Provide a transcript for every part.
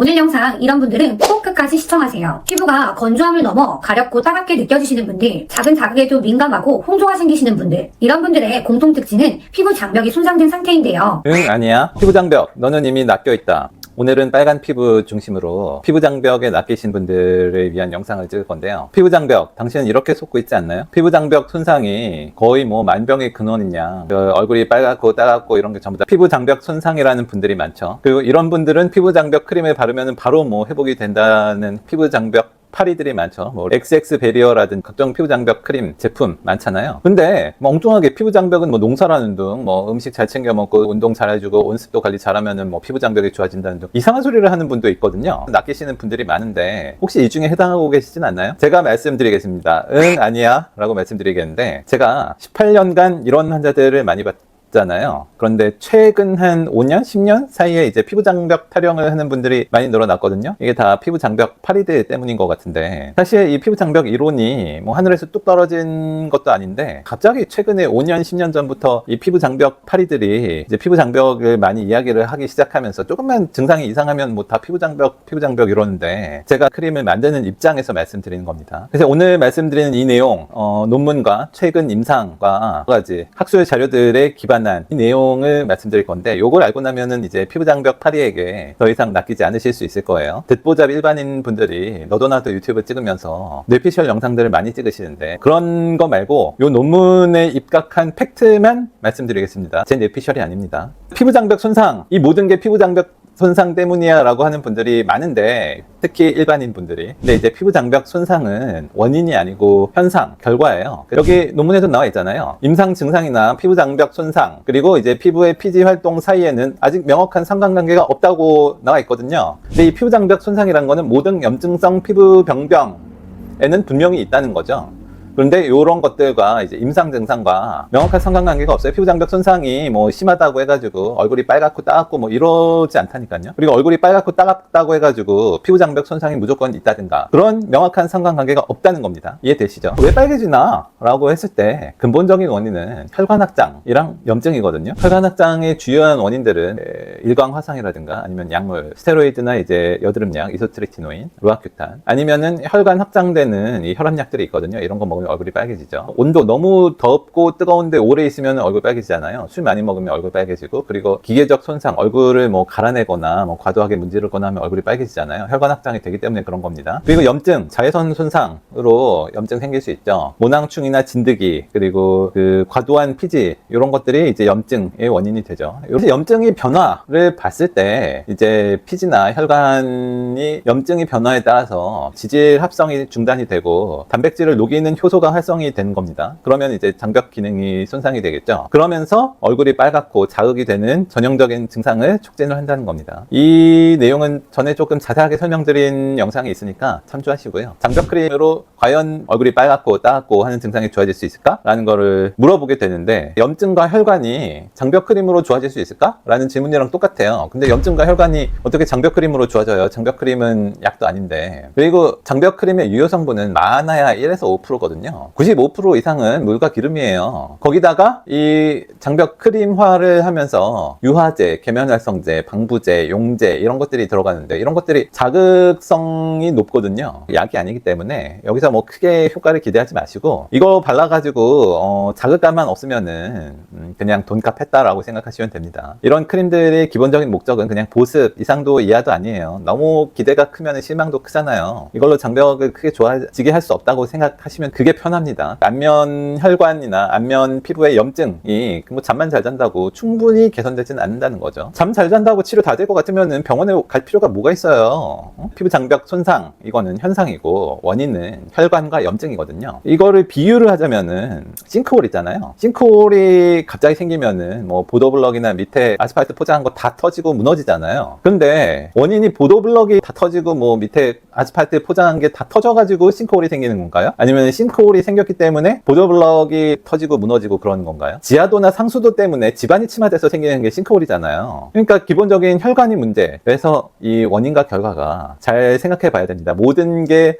오늘 영상 이런 분들은 꼭 끝까지 시청하세요. 피부가 건조함을 넘어 가렵고 따갑게 느껴지시는 분들, 작은 자극에도 민감하고 홍조가 생기시는 분들, 이런 분들의 공통 특징은 피부 장벽이 손상된 상태인데요. 응, 아니야. 피부 장벽, 너는 이미 낚여있다. 오늘은 빨간 피부 중심으로 피부 장벽에 낚이신 분들을 위한 영상을 찍을 건데요. 피부 장벽, 당신은 이렇게 속고 있지 않나요? 피부 장벽 손상이 거의 뭐 만병의 근원이냐, 얼굴이 빨갛고 따갑고 이런 게 전부 다 피부 장벽 손상이라는 분들이 많죠. 그리고 이런 분들은 피부 장벽 크림을 바르면 바로 뭐 회복이 된다는 피부 장벽 파리들이 많죠. 뭐 XX 베리어라든 각종 피부 장벽 크림 제품 많잖아요. 근데 뭐 엉뚱하게 피부 장벽은 뭐 농사라는 둥, 뭐 음식 잘 챙겨 먹고 운동 잘 해주고 온습도 관리 잘하면은 뭐 피부 장벽이 좋아진다는 둥, 이상한 소리를 하는 분도 있거든요. 낚이시는 분들이 많은데 혹시 이 중에 해당하고 계시진 않나요? 제가 말씀드리겠습니다. 응, 아니야 라고 말씀드리겠는데, 제가 18년간 이런 환자들을 많이 잖아요. 그런데 최근 한 5년, 10년 사이에 이제 피부 장벽 타령을 하는 분들이 많이 늘어났거든요. 이게 다 피부 장벽 파리들 때문인 것 같은데, 사실 이 피부 장벽 이론이 뭐 하늘에서 뚝 떨어진 것도 아닌데, 갑자기 최근에 5년, 10년 전부터 이 피부 장벽 파리들이 이제 피부 장벽을 많이 이야기를 하기 시작하면서 조금만 증상이 이상하면 뭐 다 피부 장벽 이러는데, 제가 크림을 만드는 입장에서 말씀드리는 겁니다. 그래서 오늘 말씀드리는 이 내용, 논문과 최근 임상과 여러 가지 학술 자료들에 기반 이 내용을 말씀드릴 건데, 요걸 알고 나면은 이제 피부 장벽 파리에게 더 이상 낚이지 않으실 수 있을 거예요. 듣보잡 일반인 분들이 너도 나도 유튜브 찍으면서 뇌피셜 영상들을 많이 찍으시는데, 그런 거 말고 요 논문에 입각한 팩트만 말씀드리겠습니다. 제 뇌피셜이 아닙니다. 피부 장벽 손상, 이 모든 게 피부 장벽 손상 때문이야 라고 하는 분들이 많은데, 특히 일반인 분들이. 근데 이제 피부 장벽 손상은 원인이 아니고 현상, 결과예요. 여기 논문에도 나와 있잖아요. 임상 증상이나 피부 장벽 손상, 그리고 이제 피부의 피지 활동 사이에는 아직 명확한 상관관계가 없다고 나와 있거든요. 근데 이 피부 장벽 손상이라는 거는 모든 염증성 피부 병변에는 분명히 있다는 거죠. 그런데 이런 것들과 이제 임상 증상과 명확한 상관관계가 없어요. 피부 장벽 손상이 뭐 심하다고 해가지고 얼굴이 빨갛고 따갑고 뭐 이러지 않다니까요. 그리고 얼굴이 빨갛고 따갑다고 해가지고 피부 장벽 손상이 무조건 있다든가, 그런 명확한 상관관계가 없다는 겁니다. 이해되시죠? 왜 빨개지나? 라고 했을 때 근본적인 원인은 혈관 확장이랑 염증이거든요. 혈관 확장의 주요한 원인들은 일광 화상이라든가, 아니면 약물, 스테로이드나 이제 여드름약, 이소트리티노인, 로아큐탄, 아니면은 혈관 확장되는 이 혈압약들이 있거든요. 이런 거 먹으면 얼굴이 빨개지죠. 온도 너무 덥고 뜨거운데 오래 있으면 얼굴 빨개지잖아요. 술 많이 먹으면 얼굴 빨개지고, 그리고 기계적 손상, 얼굴을 뭐 갈아내거나 뭐 과도하게 문지르거나 하면 얼굴이 빨개지잖아요. 혈관 확장이 되기 때문에 그런 겁니다. 그리고 염증, 자외선 손상으로 염증 생길 수 있죠. 모낭충이나 진드기, 그리고 그 과도한 피지, 이런 것들이 이제 염증의 원인이 되죠. 요새 염증이 변화를 봤을 때 이제 피지나 혈관이 염증의 변화에 따라서 지질 합성이 중단이 되고 단백질을 녹이는 효소가 활성이 되는 겁니다. 그러면 이제 장벽 기능이 손상이 되겠죠. 그러면서 얼굴이 빨갛고 자극이 되는 전형적인 증상을 촉진을 한다는 겁니다. 이 내용은 전에 조금 자세하게 설명드린 영상이 있으니까 참조하시고요. 장벽 크림으로 과연 얼굴이 빨갛고 따갑고 하는 증상이 좋아질 수 있을까? 라는 거를 물어보게 되는데, 염증과 혈관이 장벽 크림으로 좋아질 수 있을까? 라는 질문이랑 똑같아요. 근데 염증과 혈관이 어떻게 장벽 크림으로 좋아져요? 장벽 크림은 약도 아닌데. 그리고 장벽 크림의 유효 성분은 많아야 1에서 5%거든요. 95% 이상은 물과 기름이에요. 거기다가 이 장벽 크림화를 하면서 유화제, 계면활성제, 방부제, 용제 이런 것들이 들어가는데, 이런 것들이 자극성이 높거든요. 약이 아니기 때문에 여기서 뭐 크게 효과를 기대하지 마시고, 이거 발라가지고 자극감만 없으면은 그냥 돈값 했다라고 생각하시면 됩니다. 이런 크림들의 기본적인 목적은 그냥 보습, 이상도 이하도 아니에요. 너무 기대가 크면 실망도 크잖아요. 이걸로 장벽을 크게 좋아지게 할 수 없다고 생각하시면 그게 편합니다. 안면 혈관이나 안면 피부의 염증이 뭐 잠만 잘 잔다고 충분히 개선되지는 않는다는 거죠. 잠 잘 잔다고 치료 다 될 것 같으면 병원에 갈 필요가 뭐가 있어요. 피부 장벽 손상, 이거는 현상이고 원인은 혈관과 염증이거든요. 이거를 비유를 하자면은 싱크홀 있잖아요. 싱크홀이 갑자기 생기면은 뭐 보도블럭이나 밑에 아스팔트 포장한 거 다 터지고 무너지잖아요. 근데 원인이 보도블럭이 다 터지고 뭐 밑에 아스팔트 포장한 게 다 터져가지고 싱크홀이 생기는 건가요? 아니면 싱크홀 싱크홀이 생겼기 때문에 보조블럭이 터지고 무너지고 그러는 건가요? 지하도나 상수도 때문에 집안이 침하돼서 생기는 게 싱크홀이잖아요. 그러니까 기본적인 혈관이 문제. 그래서 이 원인과 결과가 잘 생각해 봐야 됩니다. 모든 게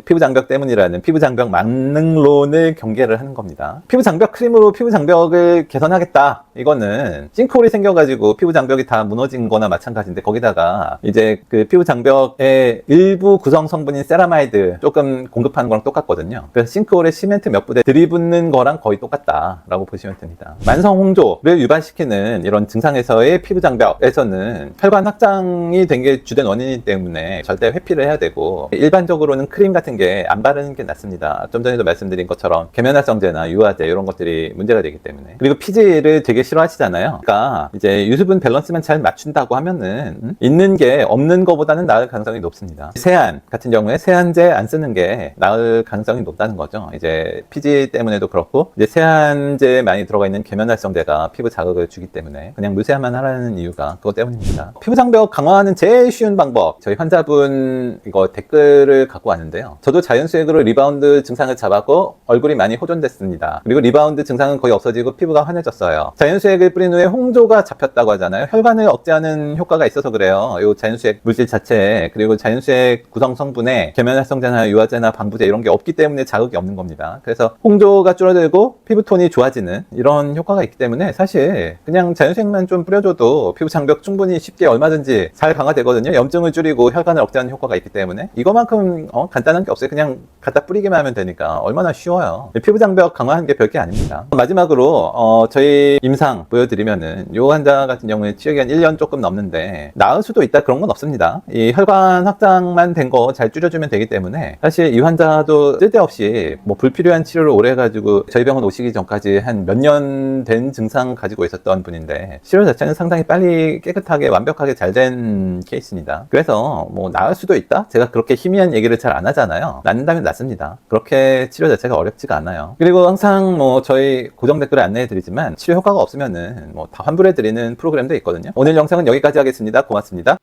피부 장벽 때문이라는 피부 장벽 만능론을 경계를 하는 겁니다. 피부 장벽 크림으로 피부 장벽을 개선하겠다. 이거는 싱크홀이 생겨가지고 피부 장벽이 다 무너진 거나 마찬가지인데, 거기다가 이제 그 피부 장벽의 일부 구성 성분인 세라마이드 조금 공급하는 거랑 똑같거든요. 그래서 싱크홀에 시멘트 몇 부대 들이붓는 거랑 거의 똑같다라고 보시면 됩니다. 만성 홍조를 유발시키는 이런 증상에서의 피부 장벽에서는 혈관 확장이 된 게 주된 원인이기 때문에 절대 회피를 해야 되고, 일반적으로는 크림 같은 게 안 바르는 게 낫습니다. 좀 전에도 말씀드린 것처럼 계면활성제나 유화제 이런 것들이 문제가 되기 때문에. 그리고 피지를 되게 싫어하시잖아요. 그러니까 이제 유수분 밸런스만 잘 맞춘다고 하면은 있는 게 없는 거보다는 나을 가능성이 높습니다. 세안 같은 경우에 세안제 안 쓰는 게 나을 가능성이 높다는 거죠. 이제 피지 때문에도 그렇고, 이제 세안제에 많이 들어가 있는 계면활성제가 피부 자극을 주기 때문에 그냥 무세안만 하라는 이유가 그것 때문입니다. 피부 장벽 강화하는 제일 쉬운 방법, 저희 환자분 이거 댓글을 갖고 왔는데요. 저도 자연수액으로 리바운드 증상을 잡았고 얼굴이 많이 호전됐습니다. 그리고 리바운드 증상은 거의 없어지고 피부가 환해졌어요. 자연수액을 뿌린 후에 홍조가 잡혔다고 하잖아요. 혈관을 억제하는 효과가 있어서 그래요. 이 자연수액 물질 자체에. 그리고 자연수액 구성 성분에 계면활성제나 유화제나 방부제 이런 게 없기 때문에 자극이 없는 겁니다. 그래서 홍조가 줄어들고 피부톤이 좋아지는 이런 효과가 있기 때문에 사실 그냥 자연수액만 좀 뿌려줘도 피부 장벽 충분히 쉽게 얼마든지 잘 강화되거든요. 염증을 줄이고 혈관을 억제하는 효과가 있기 때문에 이거만큼 간단한 게 없어요. 그냥 갖다 뿌리기만 하면 되니까 얼마나 쉬워요. 피부 장벽 강화하는 게 별게 아닙니다. 마지막으로 저희 임상 보여드리면은 이 환자 같은 경우에 치료기간 1년 조금 넘는데 나을 수도 있다, 그런 건 없습니다. 이 혈관 확장만 된 거 잘 줄여주면 되기 때문에 사실 이 환자도 쓸데없이 뭐 불필요한 치료를 오래 해가지고 저희 병원 오시기 전까지 한 몇 년 된 증상 가지고 있었던 분인데 치료 자체는 상당히 빨리 깨끗하게 완벽하게 잘 된 케이스입니다. 그래서 뭐 나을 수도 있다? 제가 그렇게 희미한 얘기를 잘 안 하잖아요. 낫는다면 낫습니다. 그렇게 치료 자체가 어렵지가 않아요. 그리고 항상 뭐 저희 고정 댓글을 안내해 드리지만 치료 효과가 없으면은 뭐 다 환불해 드리는 프로그램도 있거든요. 오늘 영상은 여기까지 하겠습니다. 고맙습니다.